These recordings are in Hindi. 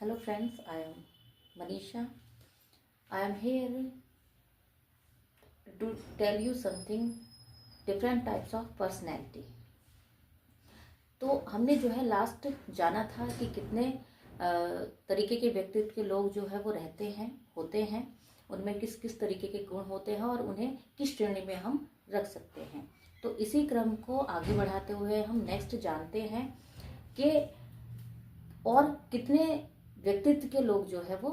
Hello friends, I am Manisha. I am here to tell you something different types of personality. तो हमने जो है लास्ट जाना था कि कितने तरीके के व्यक्तित्व के लोग जो है वो रहते हैं, होते हैं, उनमें किस किस तरीके के गुण होते हैं और उन्हें किस श्रेणी में हम रख सकते हैं। तो इसी क्रम को आगे बढ़ाते हुए हम नेक्स्ट जानते हैं कि और कितने व्यक्तित्व के लोग जो है वो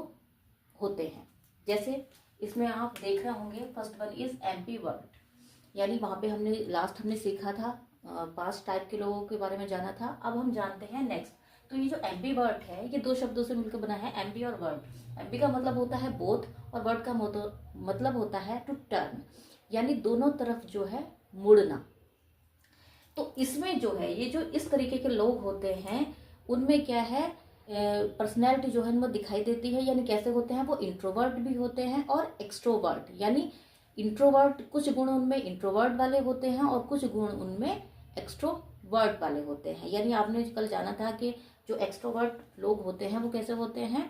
होते हैं। जैसे इसमें आप देख रहे होंगे, फर्स्ट वन इज एम्बीवर्ट, यानी वहाँ पे हमने सीखा था, पांच टाइप के लोगों के बारे में जाना था। अब हम जानते हैं नेक्स्ट। तो ये जो एम्बीवर्ट है ये दो शब्दों से मिलकर बना है, एम्बी और वर्ट। एम्बी का मतलब होता है बोथ और वर्ट का मतलब होता है टू टर्न, यानी दोनों तरफ जो है मुड़ना। तो इसमें जो है ये जो इस तरीके के लोग होते हैं उनमें क्या है, पर्सनैलिटी जो है वो दिखाई देती है। यानी कैसे होते हैं वो, इंट्रोवर्ट भी होते हैं और एक्सट्रोवर्ट। यानी इंट्रोवर्ट कुछ गुण उनमें इंट्रोवर्ट वाले होते हैं और कुछ गुण उनमें एक्सट्रोवर्ट वाले होते हैं। यानी आपने कल जाना था कि जो एक्सट्रोवर्ट लोग होते हैं वो कैसे होते हैं,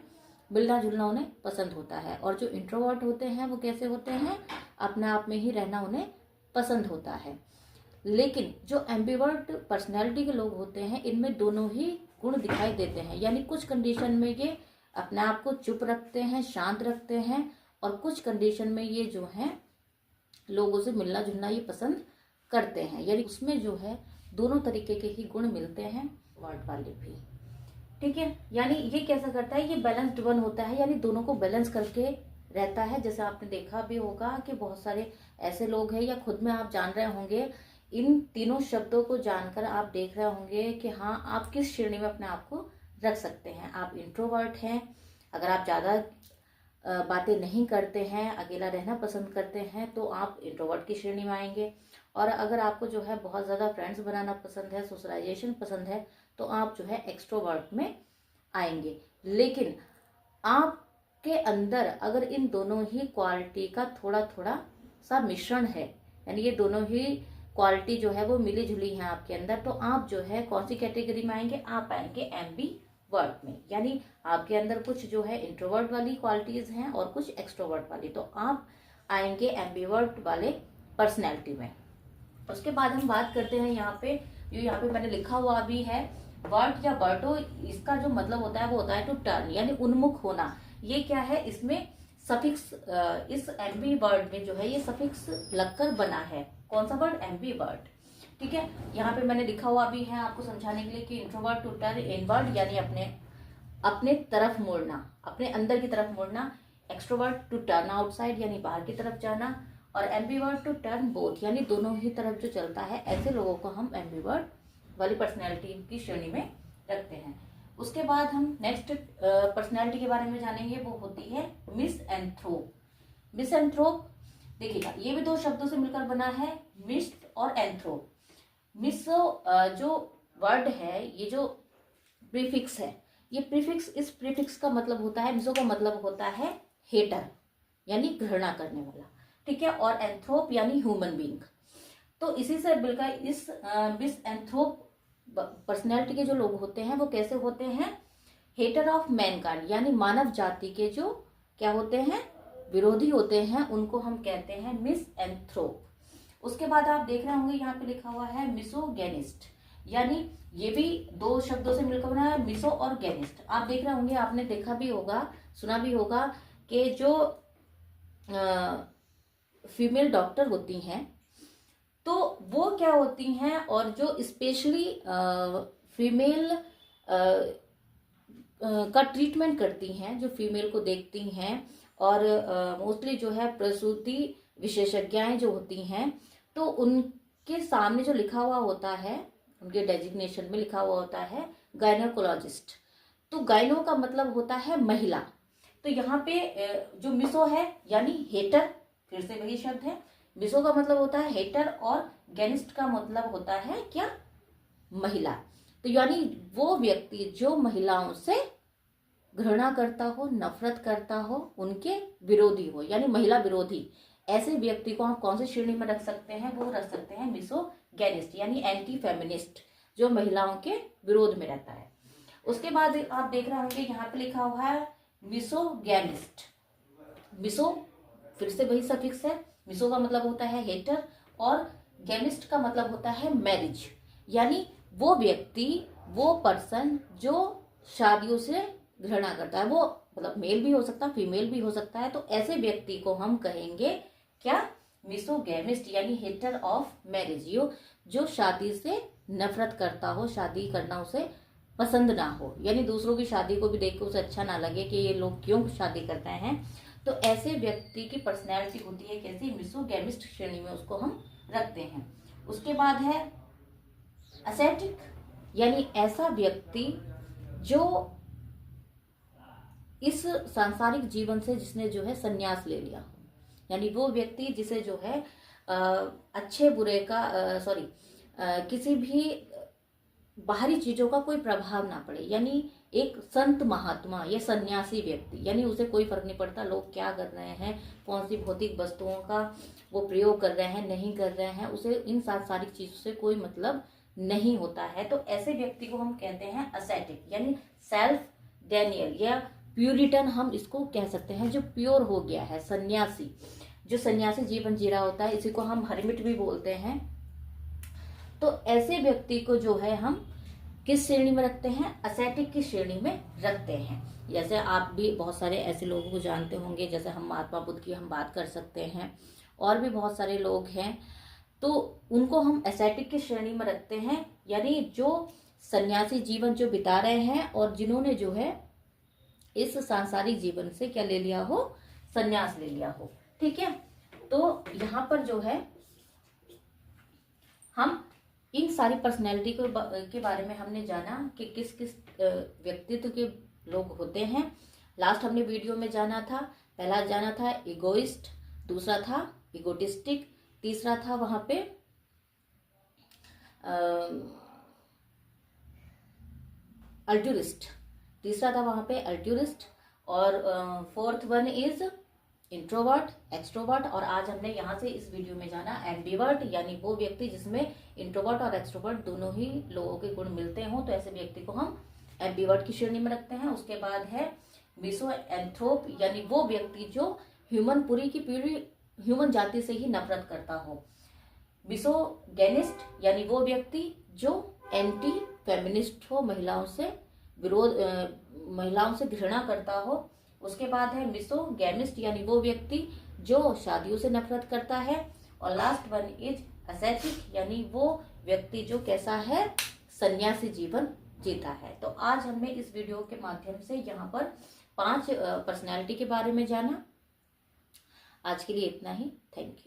मिलना जुलना उन्हें पसंद होता है, और जो इंट्रोवर्ट होते हैं वो कैसे होते हैं, अपने आप में ही रहना उन्हें पसंद होता है। लेकिन जो एम्बिवर्ट पर्सनैलिटी के लोग होते हैं इनमें दोनों ही गुण दिखाई देते हैं। यानी कुछ कंडीशन में ये अपने आप को चुप रखते हैं, शांत रखते हैं, और कुछ कंडीशन में ये जो है लोगों से मिलना जुलना ये पसंद करते हैं। यानी उसमें जो है दोनों तरीके के ही गुण मिलते हैं, वर्ड वाले भी। ठीक है, यानी ये कैसा करता है, ये बैलेंस्ड वन होता है, यानी दोनों को बैलेंस करके रहता है। जैसे आपने देखा भी होगा कि बहुत सारे ऐसे लोग हैं, या खुद में आप जान रहे होंगे, इन तीनों शब्दों को जानकर आप देख रहे होंगे कि हाँ आप किस श्रेणी में अपने आप को रख सकते हैं। आप इंट्रोवर्ट हैं, अगर आप ज़्यादा बातें नहीं करते हैं, अकेला रहना पसंद करते हैं, तो आप इंट्रोवर्ट की श्रेणी में आएंगे। और अगर आपको जो है बहुत ज़्यादा फ्रेंड्स बनाना पसंद है, सोशलाइजेशन पसंद है, तो आप जो है एक्सट्रोवर्ट में आएंगे। लेकिन आपके अंदर अगर इन दोनों ही क्वालिटी का थोड़ा थोड़ा सा मिश्रण है, यानी ये दोनों ही क्वालिटी जो है वो मिली जुली है आपके अंदर, तो आप जो है कौन सी कैटेगरी में आएंगे, आप आएंगे एम्बीवर्ट में। यानी आपके अंदर कुछ जो है इंट्रोवर्ट वाली क्वालिटीज हैं और कुछ एक्सट्रोवर्ट वाली, तो आप आएंगे एम्बीवर्ट वाले पर्सनैलिटी में। उसके बाद हम बात करते हैं यहाँ पे, जो यहाँ पे मैंने लिखा हुआ भी है, वर्ट या वर्टो, इसका जो मतलब होता है वो होता है टू टर्न, यानी उन्मुख होना। ये क्या है, इसमें सफिक्स, इस एम्बी वर्ड में जो है ये सफिक्स लगकर बना है। कौन सा वर्ड, एम्बी वर्ड। ठीक है, यहाँ पे मैंने लिखा हुआ भी है आपको समझाने के लिए कि इंट्रोवर्ट टू टर्न इनवर्ड, यानी अपने तरफ मुड़ना, अपने अंदर की तरफ मुड़ना। एक्सट्रोवर्ट टू टर्न आउटसाइड, यानी बाहर की तरफ जाना। और एम्बीवर्ट टू टर्न बोथ, यानी दोनों ही तरफ जो चलता है, ऐसे लोगों को हम एम्बीवर्ट वाली पर्सनैलिटी की श्रेणी में रखते हैं। उसके बाद हम नेक्स्ट पर्सनैलिटी के बारे में जानेंगे, वो होती है मिसएंथ्रोप। मिसएंथ्रोप देखिएगा, ये भी दो शब्दों से मिलकर बना है, मिस्ट और एंथ्रोप। मिसो जो वर्ड है, ये जो प्रीफिक्स है, ये प्रीफिक्स, इस प्रीफिक्स का मतलब होता है, मिसो का मतलब होता है हेटर, यानी घृणा करने वाला। ठीक है, और एंथ्रोप यानी ह्यूमन बीइंग। तो इसी से मिलकर इस मिसएंथ्रोप पर्सनैलिटी के जो लोग होते हैं वो कैसे होते हैं, हेटर ऑफ मैनकाइंड, यानी मानव जाति के जो क्या होते हैं, विरोधी होते हैं, उनको हम कहते हैं मिसएंथ्रोप। उसके बाद आप देख रहे होंगे यहाँ पे लिखा हुआ है मिसोगेनिस्ट, यानी ये भी दो शब्दों से मिलकर बना है, मिसो और गेनिस्ट। आप देख रहे होंगे, आपने देखा भी होगा, सुना भी होगा कि जो फीमेल डॉक्टर होती हैं तो वो क्या होती हैं, और जो स्पेशली फीमेल का ट्रीटमेंट करती हैं, जो फीमेल को देखती हैं, और मोस्टली जो है प्रसूति विशेषज्ञाएं जो होती हैं, तो उनके सामने जो लिखा हुआ होता है, उनके डेजिग्नेशन में लिखा हुआ होता है गायनोकोलॉजिस्ट। तो गायनो का मतलब होता है महिला। तो यहाँ पे जो मिसो है यानी हेटर, फिर से वही शब्द है, मिसो का मतलब होता है हेटर, और गेनिस्ट का मतलब होता है क्या, महिला। तो यानी वो व्यक्ति जो महिलाओं से घृणा करता हो, नफरत करता हो, उनके विरोधी हो, यानी महिला विरोधी, ऐसे व्यक्ति को आप कौन सी श्रेणी में रख सकते हैं, वो रख सकते हैं मिसोगेनिस्ट, यानी एंटी फेमिनिस्ट, जो महिलाओं के विरोध में रहता है। उसके बाद आप देख रहे होंगे यहाँ पे लिखा हुआ है मिसोगैमिस्ट। मिसो फिर से वही सफिक्स है, मिसो का मतलब होता है हेटर और गैमिस्ट का मतलब होता है मैरिज, यानी वो व्यक्ति, वो पर्सन जो शादियों से घृणा करता है, वो मतलब मेल भी हो सकता है, फीमेल भी हो सकता है, तो ऐसे व्यक्ति को हम कहेंगे क्या, मिसोगैमिस्ट, यानी हेटर ऑफ मैरिज, जो शादी से नफरत करता हो, शादी करना उसे पसंद ना हो, यानी दूसरों की शादी को भी देख के उसे अच्छा ना लगे कि ये लोग क्यों शादी करते हैं। तो ऐसे व्यक्ति की पर्सनैलिटी होती है कैसी, मिसोगैमिस्ट श्रेणी में उसको हम रखते हैं। उसके बाद है असेटिक, यानी ऐसा व्यक्ति जो इस सांसारिक जीवन से जिसने जो है संन्यास ले लिया, यानी वो व्यक्ति जिसे जो है अच्छे बुरे का किसी भी बाहरी चीजों का कोई प्रभाव ना पड़े, यानी एक संत महात्मा या सन्यासी व्यक्ति, यानी उसे कोई फर्क नहीं पड़ता लोग क्या कर रहे हैं, कौन सी भौतिक वस्तुओं का वो प्रयोग कर रहे हैं, नहीं कर रहे हैं, उसे इन सांसारिक चीजों से कोई मतलब नहीं होता है। तो ऐसे व्यक्ति को हम कहते हैं असेटिक, यानी सेल्फ डेनियल या प्यूरिटन हम इसको कह सकते हैं, जो प्योर हो गया है, सन्यासी, जो सन्यासी जीवन जी रहा होता है, इसी को हम हर्मिट भी बोलते हैं। तो ऐसे व्यक्ति को जो है हम किस श्रेणी में रखते हैं, असेटिक की श्रेणी में रखते हैं। जैसे आप भी बहुत सारे ऐसे लोगों को जानते होंगे, जैसे हम महात्मा बुद्ध की हम बात कर सकते हैं, और भी बहुत सारे लोग हैं, तो उनको हम एसेटिक की श्रेणी में रखते हैं, यानी जो सन्यासी जीवन जो बिता रहे हैं और जिन्होंने जो है इस सांसारिक जीवन से क्या ले लिया हो, संन्यास ले लिया हो। ठीक है, तो यहाँ पर जो है हम इन सारी पर्सनैलिटी के बारे में हमने जाना कि किस किस व्यक्तित्व के लोग होते हैं। लास्ट हमने वीडियो में जाना था, पहला जाना था इगोइस्ट, दूसरा था इगोटिस्टिक, तीसरा था वहां पे अल्ट्यूरिस्ट, तीसरा था वहां पे अल्ट्यूरिस्ट, और fourth one is introvert, extrovert, और आज हमने यहाँ से इस वीडियो में जाना एम्बिवर्ट, यानी वो व्यक्ति जिसमें इंट्रोवर्ट और एक्सट्रोवर्ट दोनों ही लोगों के गुण मिलते हों, तो ऐसे व्यक्ति को हम एम्बिवर्ट की श्रेणी में रखते हैं। उसके बाद है मिसोएंथ्रोप, यानी वो व्यक्ति जो पूरी ह्यूमन जाति से ही नफरत करता हो। मिसोगैनिस्ट, यानी वो व्यक्ति जो एंटी फेमिनिस्ट हो, महिलाओं से घृणा करता हो। उसके बाद है मिसोगैमिस्ट, यानी वो व्यक्ति जो शादियों से नफरत करता है। और लास्ट वन इज असेटिक, यानी वो व्यक्ति जो कैसा है, सन्यासी जीवन जीता है। तो आज हमने इस वीडियो के माध्यम से यहाँ पर 5 पर्सनैलिटी के बारे में जाना। आज के लिए इतना ही, थैंक यू।